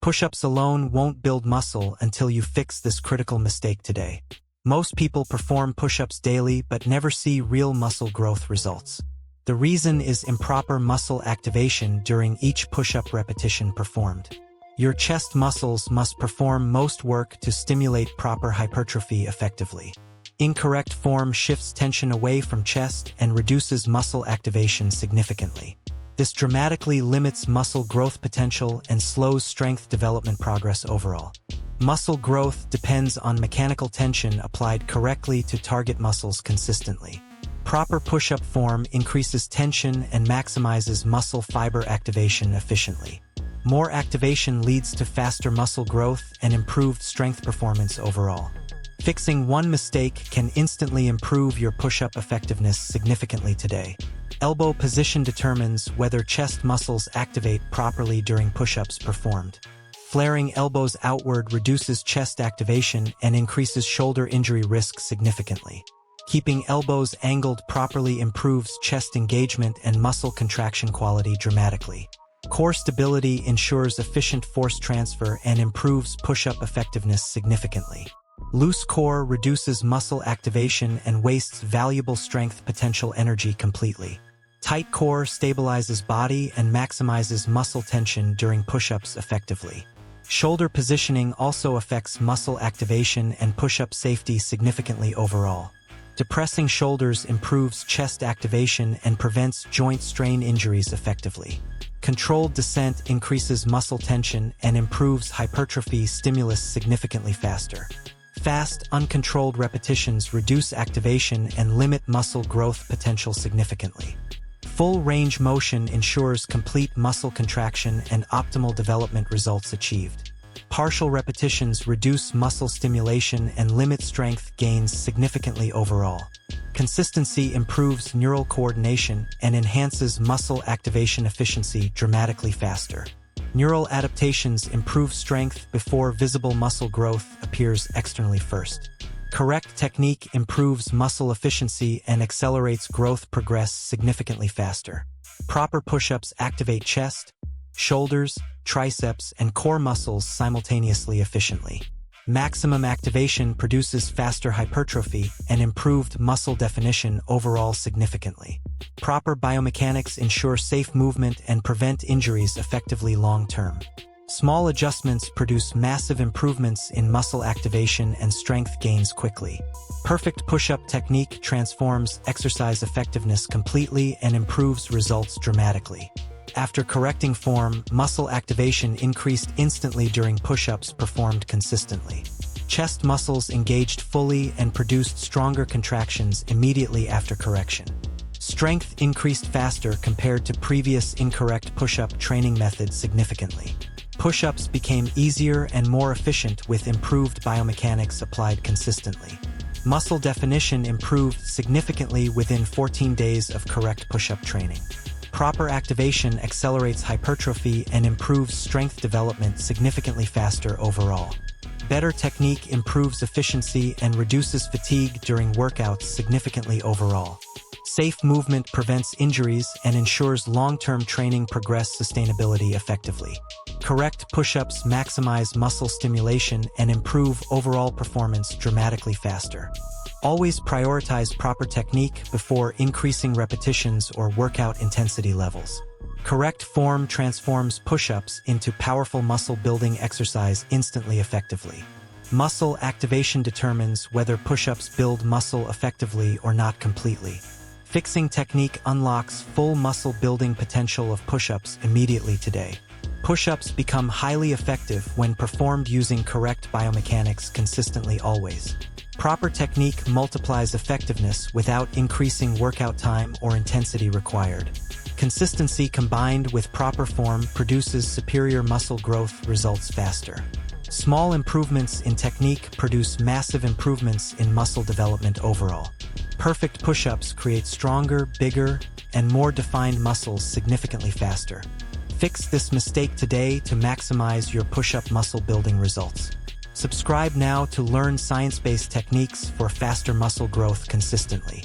Push-ups alone won't build muscle until you fix this critical mistake today. Most people perform push-ups daily but never see real muscle growth results. The reason is improper muscle activation during each push-up repetition performed. Your chest muscles must perform most work to stimulate proper hypertrophy effectively. Incorrect form shifts tension away from chest and reduces muscle activation significantly. This dramatically limits muscle growth potential and slows strength development progress overall. Muscle growth depends on mechanical tension applied correctly to target muscles consistently. Proper push-up form increases tension and maximizes muscle fiber activation efficiently. More activation leads to faster muscle growth and improved strength performance overall. Fixing one mistake can instantly improve your push-up effectiveness significantly today. Elbow position determines whether chest muscles activate properly during push-ups performed. Flaring elbows outward reduces chest activation and increases shoulder injury risk significantly. Keeping elbows angled properly improves chest engagement and muscle contraction quality dramatically. Core stability ensures efficient force transfer and improves push-up effectiveness significantly. Loose core reduces muscle activation and wastes valuable strength potential energy completely. Tight core stabilizes body and maximizes muscle tension during push-ups effectively. Shoulder positioning also affects muscle activation and push-up safety significantly overall. Depressing shoulders improves chest activation and prevents joint strain injuries effectively. Controlled descent increases muscle tension and improves hypertrophy stimulus significantly faster. Fast, uncontrolled repetitions reduce activation and limit muscle growth potential significantly. Full range motion ensures complete muscle contraction and optimal development results achieved. Partial repetitions reduce muscle stimulation and limit strength gains significantly overall. Consistency improves neural coordination and enhances muscle activation efficiency dramatically faster. Neural adaptations improve strength before visible muscle growth appears externally first. Correct technique improves muscle efficiency and accelerates growth progress significantly faster. Proper push-ups activate chest, shoulders, triceps, and core muscles simultaneously efficiently. Maximum activation produces faster hypertrophy and improved muscle definition overall significantly. Proper biomechanics ensure safe movement and prevent injuries effectively long-term. Small adjustments produce massive improvements in muscle activation and strength gains quickly. Perfect push-up technique transforms exercise effectiveness completely and improves results dramatically. After correcting form, muscle activation increased instantly during push-ups performed consistently. Chest muscles engaged fully and produced stronger contractions immediately after correction. Strength increased faster compared to previous incorrect push-up training methods significantly. Push-ups became easier and more efficient with improved biomechanics applied consistently. Muscle definition improved significantly within 14 days of correct push-up training. Proper activation accelerates hypertrophy and improves strength development significantly faster overall. Better technique improves efficiency and reduces fatigue during workouts significantly overall. Safe movement prevents injuries and ensures long-term training progress sustainability effectively. Correct push-ups maximize muscle stimulation and improve overall performance dramatically faster. Always prioritize proper technique before increasing repetitions or workout intensity levels. Correct form transforms push-ups into powerful muscle-building exercise instantly effectively. Muscle activation determines whether push-ups build muscle effectively or not completely. Fixing technique unlocks full muscle-building potential of push-ups immediately today. Push-ups become highly effective when performed using correct biomechanics consistently always. Proper technique multiplies effectiveness without increasing workout time or intensity required. Consistency combined with proper form produces superior muscle growth results faster. Small improvements in technique produce massive improvements in muscle development overall. Perfect push-ups create stronger, bigger, and more defined muscles significantly faster. Fix this mistake today to maximize your push-up muscle building results. Subscribe now to learn science-based techniques for faster muscle growth consistently.